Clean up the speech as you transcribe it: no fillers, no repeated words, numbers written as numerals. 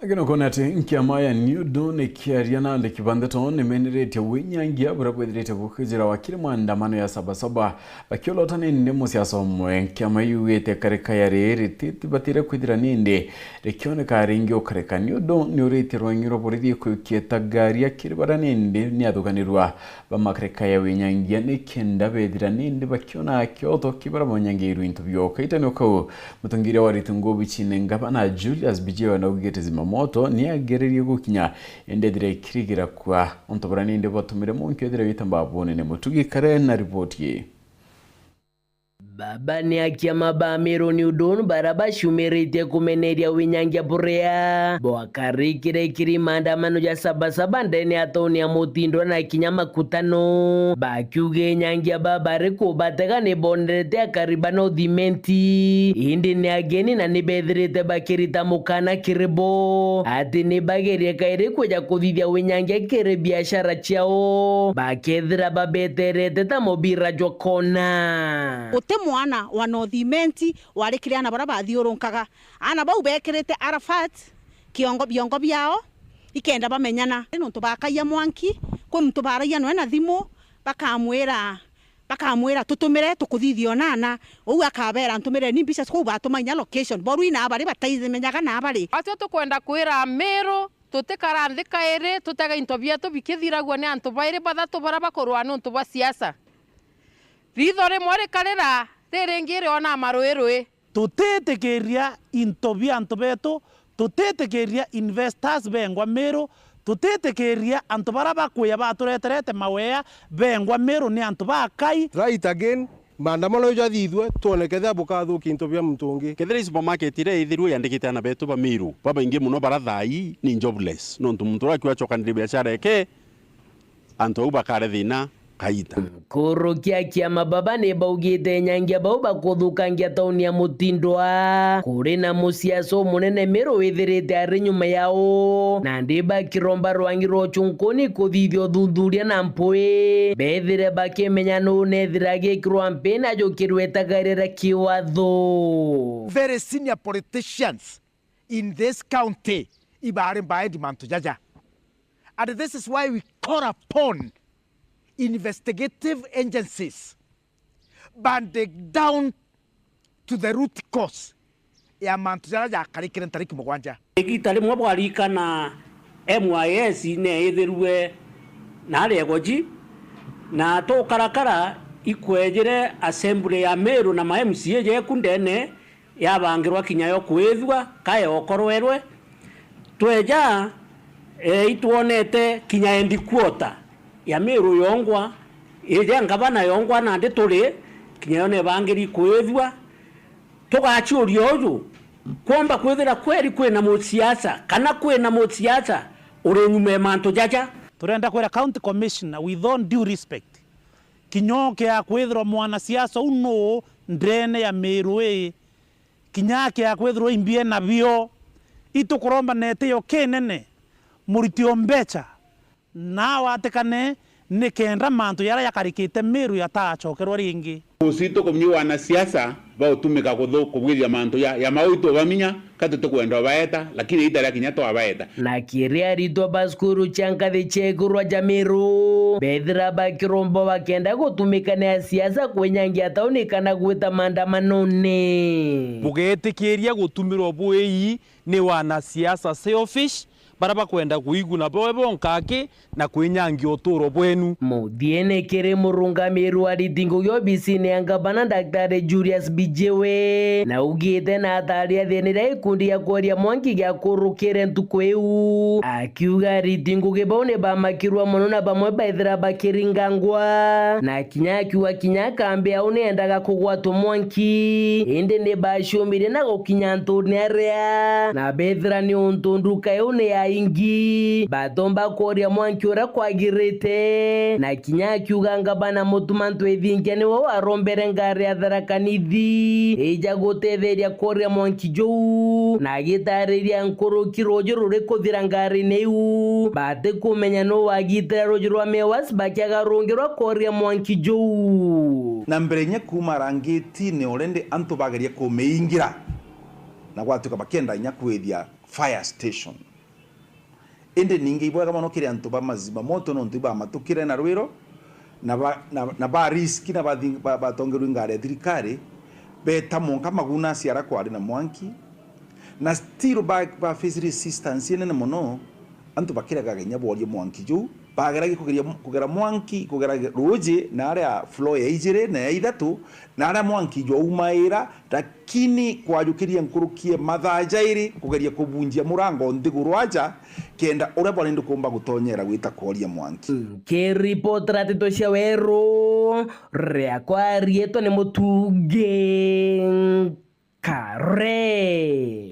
Agino konate nkiamaya nyudo ne kiariana le kibandaton ne menrete wenyangia burabwedrete bukujira wakire maandamano ya sabasaba bakiolotane ne musiaso mwe nkiamayu wete kareka ya rete tibatire kwidira ninde rekione karingi okareka nyudo ne urete rwanyiro boridi kukieta gari yakiribara ninde ne aduganirwa bamakareka ya wenyangia ne kenda bedira ninde bakiona kyoto kibara monyangiru intubyo kaitano ko mutangira waritungo bichine ngabana Julius Bijewa na ugete moto ni agereri gukinya endedire kirigira kwa ontoborani inde batumire mu nkedire bitambabone ne mutugi kare na report ye Baba ni akiama ba mero ni udon baraba shumerite kumeneria winyangia burea boakari kiri maandamano ya sabasaba ndene atoni ya motindo na kinyama kutano bakyuge nyangia babare ko batega ne bondete akaribano dimenti indi ne ageni na nibedrete bakirita mukana kirebo ati ne bagere kaire koja kudhia winyangia kire biashara chao bakedra babeterete tamobira jokona mwana wa nothimenti warikire ana bara bathiurunkaga ana bau bekirite Arafat kiongo biongo biao ikenda bamenyana nonto bakaiya mwanki kwe mtu baraia no na thimu bakamwira tutumire tukuthithio nana ou akabera ntumire ni mbica ko batumanya location boru ina bari bataimenyaga na bari atyo tukwenda kwira Meru tutikaranthika iri tutega into bietu bikithiragwo ni antu bairi bathatu bara bakorwa nonto ba siasa ritho rimwe rikarira rirengire ona maruirui tutetekeria into biantu betu tutetekeria investors bengwa Meru tutetekeria antu bara bakuya batureterete mawea bengwa Meru ni antu bakai right again maandamano ya thithwe tuonekethe bukathuki into bia mtungi kethira supermarket ire ithiru yandikite ana betu ba Meru baba ingi muno bara thai ni jobless no ntu muntu akiwa chokanire biashara eke antu ubakare thina kaita kurukia kiama baba ne baugite nyangia bau bakuthukangia tauni ya mutindwa kuri na musiaso munene Meru withirite ari nyuma yao na ndiba kiromba rwangiro chunkoni kuthithio thuthuria na mpui bethire bakimenya no nethirage campaign ajokirweta garira kiwatho. Very senior politicians in this county ibare by demand jaja, and this is why we call upon investigative agencies banding down to the root cause ya mantujara ya karikire tariki mugwanja igitari mwe bwarika na MYS ne ithirwe na regoji na to karakara ikwejere assembly ya Meru na ma MCA je kundene yabangirwa kinyayo kwethwa kae okorwerwe tweja ituonete kinyaendi quota ya Meru yongwa ije ngabana yongwa na ndituri kinyone bangiri kwethwa tugachurio uyu kwamba kwethira kweri kwena musiasa kana kwena musiasa uri nyume manto jaja turenda kwera county commissioner with all due respect kinyoke ya kwethira mwana siasa uno ndene ya Meru kinyake ya kwethira imbie na bio itukuromba nete yo kenene muritio mbecha na watekane nikenda mantu yara yakarikite Meru yatachokerwa ringi usito kumnyu wana siasa ba utumika kubwiria mantu ya mauito baminya katuto kwenda baeta lakini itara kinyato abaeta na kiria rito baskuru chanka de chegurwa Meru bedra bakirombo bakenda gutumika na siasa kwenyangia tauni kana gwita maandamano ne bugetekeria gutumirwa bwei ni wana siasa selfish baraba kwenda kuiguna bobo nkake na kwenyangi otoro bwenu mudiene kere murunga Meru aritingo yo bisine angabana Daktari Julius Bijewe na ugite na ataria thenira ikundi ya kwaria mwangi gya kurukire ntukweu akiuga aritingo gebone bamakirwa muno na bamwe baithira bakiringangwa na kinyakiwa kinyakambe aune endaga kugwatwo mwanki inde ne bashomire na gokinya ntuni area na bethira ni untunduka yone ya ingi batomba koria mwankiora kwagirite na kinyakiuga ngabana mutumantu ethingia ni wo arombere ngari atharakanithi eja gutetheria koria mwanki jou na gitariria nkuru rojo ruri kuthira ngari neu bate kumenya no wagitira rojo rwa mewas bakiaga rungirwa koria mwanki jou na mberenye kuma rangiti ne orende antu bageria kumeingira na gwatuka bakenda nya kwethia fire station ende ninge ibwaga mono kire antu ba mazima moto no ntu ba matukire na rwiro na ba risk na ba tongeru ngare thirikari beta monka maguna ciara kwari na mwanki na still ba face resistance ene mono antu bakira gagenya borie mwanki ju bageragi kugera mwanki kugera roje na area flow ya ijire na ya ithatu na area mwanki jo umaira lakini kwajukiria nkurukie mathajairi kugeria kubunjia murango ndigurwaja kenda uria bwana ndikumba gutonyera gwita koria mwanki ke report ratito cia weru ria kwa rieto ni mutuge kare.